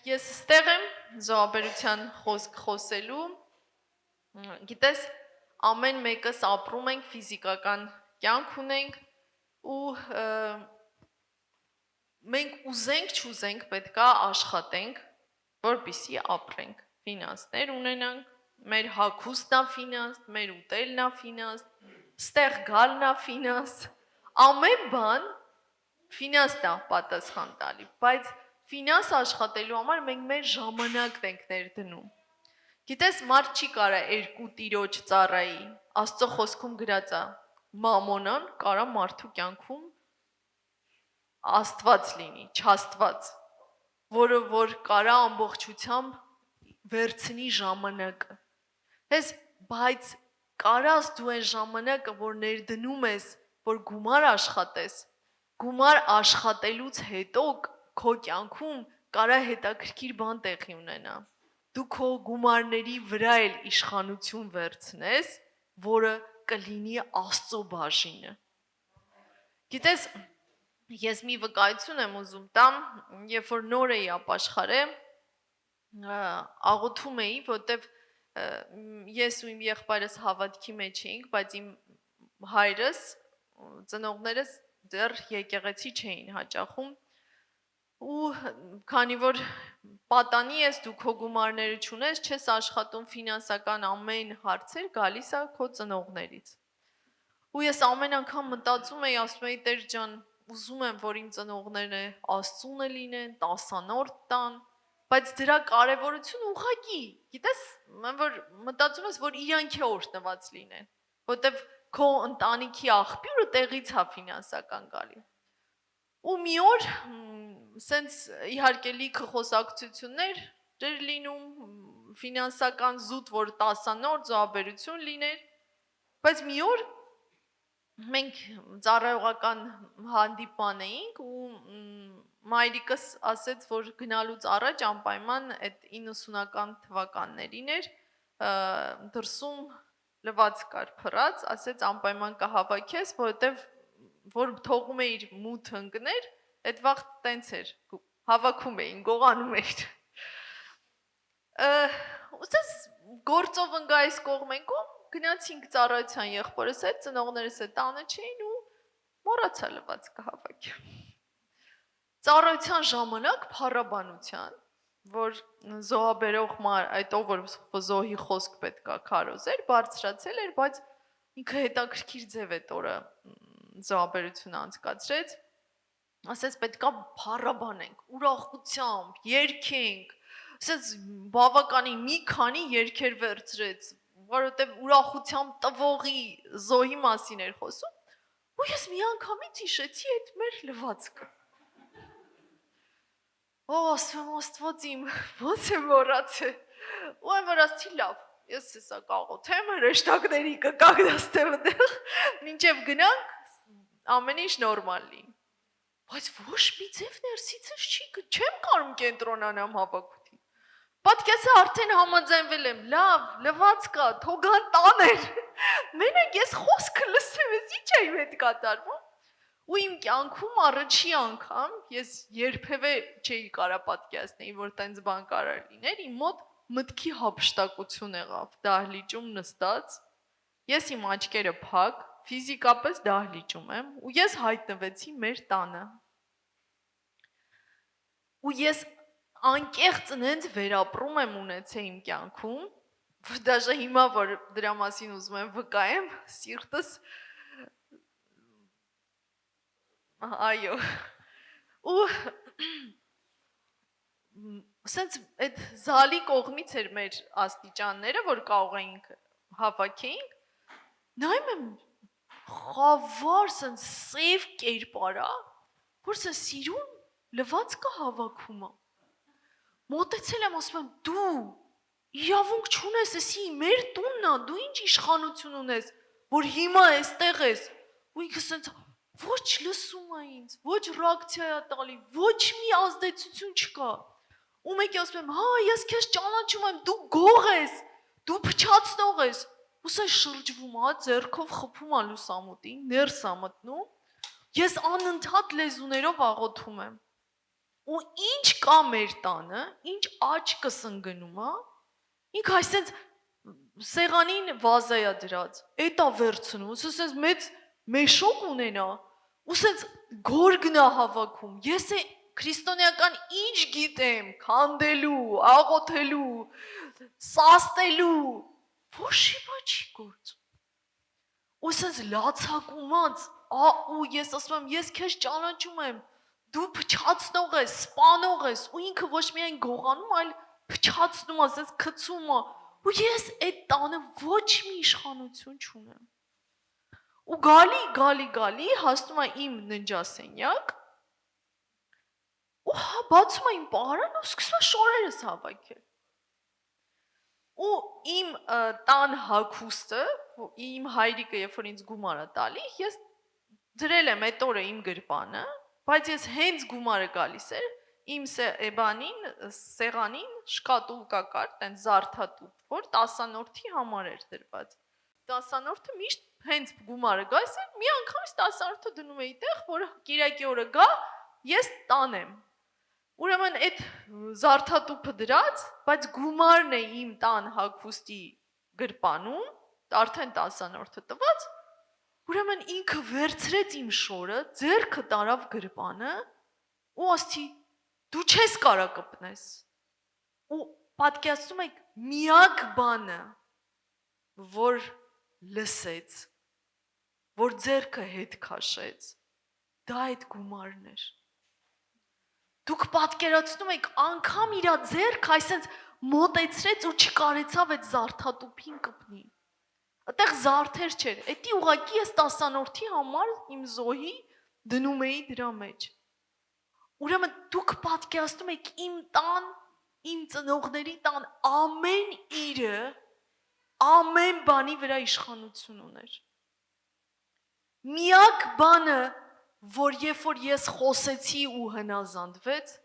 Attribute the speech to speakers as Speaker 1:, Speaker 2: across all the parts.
Speaker 1: Ես ստեղ եմ զոհաբերության խոսք խոսելու, գիտես, ամեն մեկս ապրում ենք, ֆիզիկական կյանք ունենք ու մենք ուզենք չուզենք պետքա աշխատենք, որպեսզի ապրենք, ֆինանսներ ունենանք, մեր հագուստն է ֆինանս, մեր ուտելն է ֆինանս, ստեղ գալն է ֆինանս, ամեն բան ֆինանսն է պատասխան տալի, բայց ֆինանս աշխատելու համար մենք մեր ժամանակն ենք ներդնում։ Գիտես, մարդ չի կարա երկու տիրոջ ծառայի, Աստծո խոսքում գրած է, մամոնան կարա մարդու կյանքում Աստված լինի, չաստված, որը որ կարա ամբողջությամբ վերցնի ժամանակը։ Հես, բայց կարաս դու այն ժամանակը, որ ներդնում ես, որ գումար աշխատես, գումար աշխատելուց հետո քո կյանքում կարա հետաքրքիր բան տեղի ունենա։ Դու քո գումարների վրա էլ իշխանություն վերցնես, որը կլինի Աստծո բաժինը։ Գիտես, ես մի վկայություն եմ ուզում տամ, երբ որ նոր էի ապաշխարել, աղոթում էի, որտեվ ես ու իմ եղբայրս հավատքի մեջ էինք, բայց իմ հայրս, ծնողներս դեռ եկեղեցի չէին հաճախում, ու քանի որ պատանի ես, դու քո գումարները չունես, չես աշխատում, ֆինանսական ամեն հարցեր գալիս է քո ծնողներից։ Ու ես ամեն անգամ մտածում էի, ասում էի, Տեր ջան, ուզում եմ, որ իմ ծնողները Աստծունը լինեն, տասանորդ տան, բայց դրա կարևորությունը ուղղակի, գիտես, որ մտածում ես, որ իրանք է օրհնված լինեն, որտեվ քո ընտանիքի աղբյուրը տեղից է ֆինանսական գալի։ Ու մի օր, սենց իհարկե լիքը խոսակցություններ էր լինում, ֆինանսական զուտ, որ տասանորդ զոհաբերություն լիներ, բայց մի օր մենք ծառայողական հանդիպման էինք ու մայրիկս ասեց, որ գնալուց առաջ անպայման այդ 90-ական թվականներին էր, դրսում լվաց կար փռած, ասեց անպայման կհավաքես, որովհետև որ թողում էիր մութ ընկներ, այդ վաղտ տենց էր, հավաքում էին, գողանում էր։ Ուսես գործով ընգա այս կողմեն կողմ, գնացինք ծառայության եղբորս հետ, ծնողներս հետ տանը չէին ու մոռացա լվաց կհավաքեմ։ Ծառայության ժամանակ փառաբանության, որ զոհաբերող այդ ով որ զոհի խոսք պետքա քարոզեր, բարձրացել էր, բայց ինքը հետաքրքիր ձև այդ օրը զոհաբերությունը անցկացրեց, ասեց պետքա փառաբանենք, ուրախությամբ, երգենք, ասեց բավականին մի քանի երգեր վերցրեց, որովհետև ուրախությամբ տվողի զոհի մասին էր խոսում, ու ես մի անգամից հիշեցի այդ մեր լվացքը։ Ասում Աստված իմ, ոնց եմ մոռացել, ու եմ որ ասեցի լավ, ես հեսա կաղոթեմ, հրեշտակների կկանգնացնեմ այդտեղ, մինչև գնանք, ամեն ինչ նորմալ լինի։ Բայց ոչ մի ձև ներսիցս չեմ կարում կենտրոնանամ հավաքույթին։ Պատկեսը արդեն համաձայնվել եմ, լավ, լվաց կա, թողան տաներ։ Մենակ ես խոսքը լսեմ, ես ինչ էի հետ կատարվում։ Ու իմ կյանքում առաջի անգամ ես երբևէ չէի կարա պատկերացնել, որ տենց բան կարող լիներ, իմ մոտ մտքի հափշտակություն եղավ, դահլիճում նստած, ես իմ աչքերը փակ, ֆիզիկապես դահլիճում եմ, ու ես հայտնվեցի մեր տանը։ Ու ես անկեղծ նենց վերապրում եմ ունեցել իմ կյանքում, որ դաժե հիմա, որ դրա մասին ուզում եմ վկայեմ, սիրտս այո, ու սենց այդ զալի կողմից էր մեր աստիճանները, որ կարող էինք հավաքեինք, նայում եմ խավար սենց սև կերպարա, որ սենց սիրուն լվաց կա հավաքումը, մոտեցել եմ, ասում եմ, դու իրավունք չունես, էսի մեր տունն ա, դու ինչ իշխանություն ունես, որ հիմա էստեղ ես, ու ինքը սենց ոչ լսում է ինձ, ոչ ռեակցիա է տալի, ոչ մի ազդեցություն չկա։ Ու մեկի ասում եմ, հա, ես քեզ ճանաչում եմ, դու գող ես, դու փչացնող ես։ Ու սա շրջվում է, ձեռքով խփում է լուսամուտին, ներս է մտնում։ Ես անընդհատ լեզուներով աղոթում եմ։ ու ինչ կա մեր տանը, ինչ աճ կսնգնում, ինք այսպես սեղանին վազայա դրած, էտա վերցնում, ասես մեծ մեշոկ ունենա, ու ասես գոր գնա հավաքում, ես է քրիստոնեական ինչ գիտեմ, քանդելու, աղոթելու, սաստելու, ոչ մի չի գործում, ու ասես լացակումած, ու ես ասում եմ, ես քեզ ճանաչում եմ, դու փչացնող ես, սպանող ես, ու ինքը ոչ միայն գողանում, այլ փչացնում, ասես քցում, ու ես այդ տանը ոչ մի իշխանություն չունեմ։ Ու գալի, հասնում է իմ ննջասենյակ, ու բացում է իմ պահարանը ու սկսում է շորերս հավաքել։ Ու իմ տան հագուստը, իմ հայրիկը երբ որ ինձ գումար է տալի, ես դրել եմ այդ օրը իմ գրպանը, բայց ես հենց գումարը գալիս էր, իմ սեղանին շկատուլկա կար, տենց զարդատուփ, որ 10-որդի համար էր դրված։ 10-որդը միշտ հենց գումարը գալիս էր, մի անգամից 10-որդը դնում էի տեղ, որ կիրակի օրը գա, ես տանեմ։ Ուրեմն այդ զարդատուփը դրած, բայց գումարն է իմ տան հագուստի գրպանում, արդեն 10-որդը տված, ուրեմն ինքը վերցրեց իմ շորը, ձեռքը տարավ գրպանը, ու ասցի, դու չես կարա կպնես, ու պատկերացնում եք միակ բանը, որ լսեց, որ ձեռքը հետ քաշեց, դա այդ գումարն էր։ Դուք պատկերացնում եք, անգամ իրա ձեռք այսենց մոտեցրեց ու չկարեցավ այդ զարդատուփին կպնի։ Այդտեղ զարդեր չէր, էդի ուղակի ես 10-որդի համար իմ զոհի դնում էի դրա մեջ։ Ուրեմն դուք պատկերացնում եք իմ տան, իմ ծնողների տան ամեն իրը, ամեն բանի վրա իշխանություն ուներ։ Միակ բանը, որ երբ որ ես խոսեցի ու հնազանդվեց,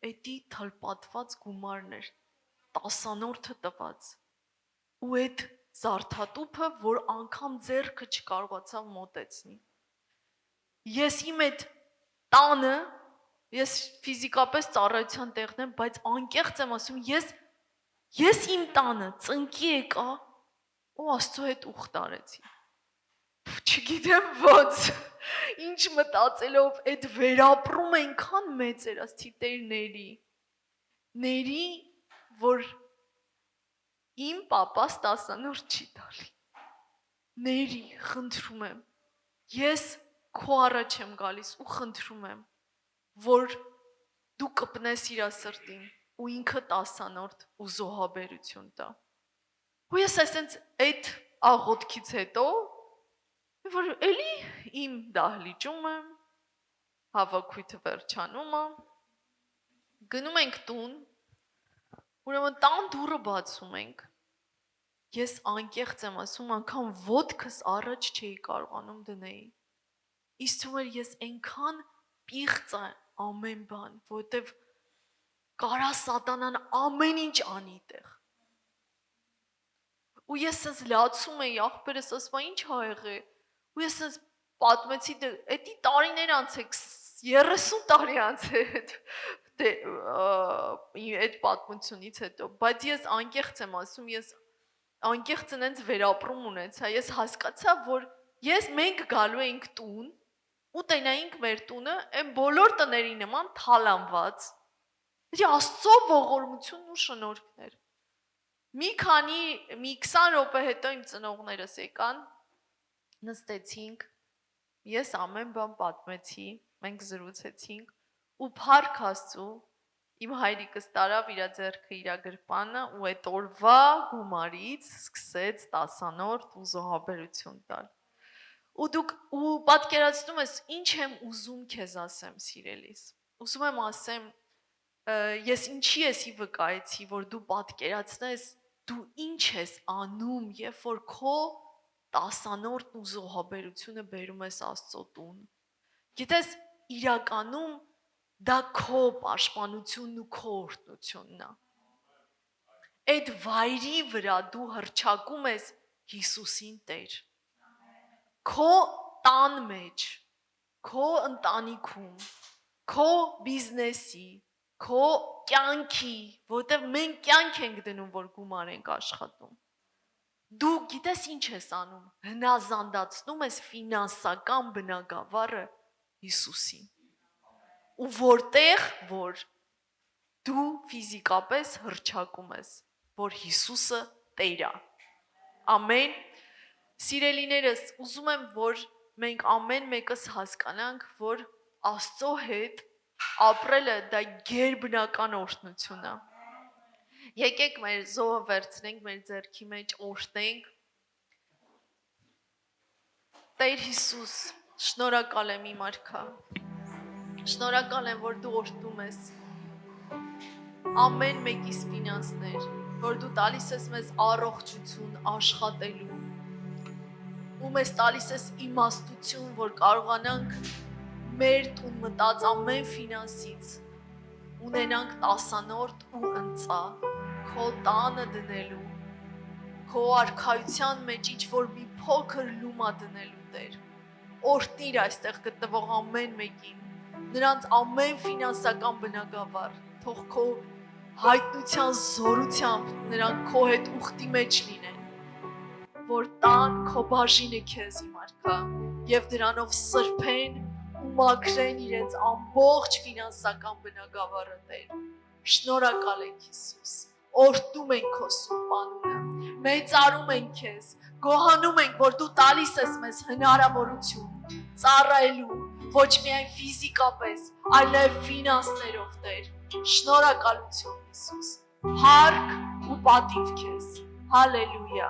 Speaker 1: էդի թլպատված գումարն էր, 10-որդը տված, ու այդ զարդատուփը, որ անգամ ձեռքը չկարողացավ մոտեցնի։ Ես իմ այդ տանը, ես ֆիզիկապես ծառայության տեղն եմ, բայց անկեղծ եմ ասում, ես իմ տանը ծնկի եկա ու Աստծո հետ ուխտ արեցի։ Չգիտեմ ոնց, ինչ մտածելով այդ վերապրում այնքան մեծ էր, ասցի Տեր ների, որ իմ պապաս 10-որդ չի տալի։ Ների, խնդրում եմ, ես քո առաջ եմ գալիս ու խնդրում եմ, որ դու կպնես իրա սրտին ու ինքը 10-որդ ու զոհաբերություն տա։ Ու ես այսենց այդ աղոթքից հետո, որ էլի իմ դահլիճում եմ, հավաքույթը վերջանում է, գնում ենք տուն, ուրեմն տան դուռը բացում ենք, ես անկեղծ եմ ասում, անգամ ոտքս առաջ չէի կարողանում դնեի, իսկ թվում էր ես այնքան պիղծ ամեն բան, որտև կարա սատանան ամեն ինչ անի տեղ։ Ու ես ես լացում էի, աղբերս ասում ինչ ա եղել, ու ես ես պատմեցի, էդի տարիներ անց է, 30 տարի անց է այդ պատմությունից հետո, բայց ես անկեղծ եմ ասում, ես անկեղծ ընենց վերապրում ունեցա, ես հասկացա, որ մենք գալու էինք տուն, ու տենայինք մեր տունը, այն բոլոր տների նման թալանված, Աստծո ողորմությունն ու շնորհքներ։ Մի 20 րոպե հետո իմ ծնողներս եկան, նստեցինք, ես ամեն բան պատմեցի, մենք զրուցեցինք, ու փառք Աստծո, իմ հայրիկս տարավ իրա ձեռքը իրա գրպանը ու այդ օրվա գումարից սկսեց 10-որդ ու զոհաբերություն տալ։ Ու պատկերացնում ես, ինչ եմ ուզում քեզ ասեմ, սիրելիս։ Ուզում եմ ասեմ, ես ինչի էսի վկայեցի, որ դու պատկերացնես, դու ինչ ես անում, երբ որ քո 10-որդն ու զոհաբերությունը բերում ես Աստծո տուն։ Գիտես, իրականում դա քո պաշտպանությունն ու քո օրհնությունն է։ Այդ վայրի վրա դու հռչակում ես Հիսուսին Տեր։ Քո տան մեջ, քո ընտանիքում, քո բիզնեսի, քո կյանքի, որտեղ մենք կյանք ենք դնում, որ գումար ենք աշխատում։ Դու գիտես ինչ ես անում, հնազանդացնում ես ֆինանսական բնագավառը Հիսուսին։ Ու որտեղ, որ դու ֆիզիկապես հռչակում ես, որ Հիսուսը Տեր է։ Ամեն։ Սիրելիներս, ուզում եմ, որ մենք ամեն մեկս հասկանանք, որ Աստծո հետ ապրելը դա գերբնական օրհնություն է։ Եկեք մեր զոհը վերցնենք մեր ձեռքի մեջ, օրհնենք։ Տեր Հիսուս, շնորհակալ եմ իմ արքա։ Շնորհակալ եմ, որ դու օրհնում ես ամեն մեկիս ֆինանսներ, որ դու տալիս ես մեզ առողջություն աշխատելու, ու մեզ տալիս ես իմաստություն, որ կարողանանք մեր տուն մտած ամեն ֆինանսից ունենանք տասանորդ ու ընծա, քո տանը դնելու, քո արքայության մեջ ինչ-որ մի փոքր լումա դնելու Տեր, օրհնիր այստեղ գտնվող ամեն մեկին, նրանց ամեն ֆինանսական բնագավառ, թող քո հայտնության զորությամբ նրանք քո հետ ուխտի մեջ լինեն, որ տան քո բաժինը քեզ իմ արքա, եւ դրանով սրբեն ու մաքրեն իրենց ամբողջ ֆինանսական բնագավառը Տեր։ Շնորհակալ ենք Հիսուս, օրհնում ենք քո սուրբ անունը, մեծարում ենք քեզ, գոհանում ենք, որ դու տալիս ես մեզ հնարավորություն ծառայելու, ոչ միայն ֆիզիկապես, այլ նաև ֆինանսներով Տեր։ Շնորհակալություն Հիսուս, հարկ ու պատիվ քեզ, հալելույա։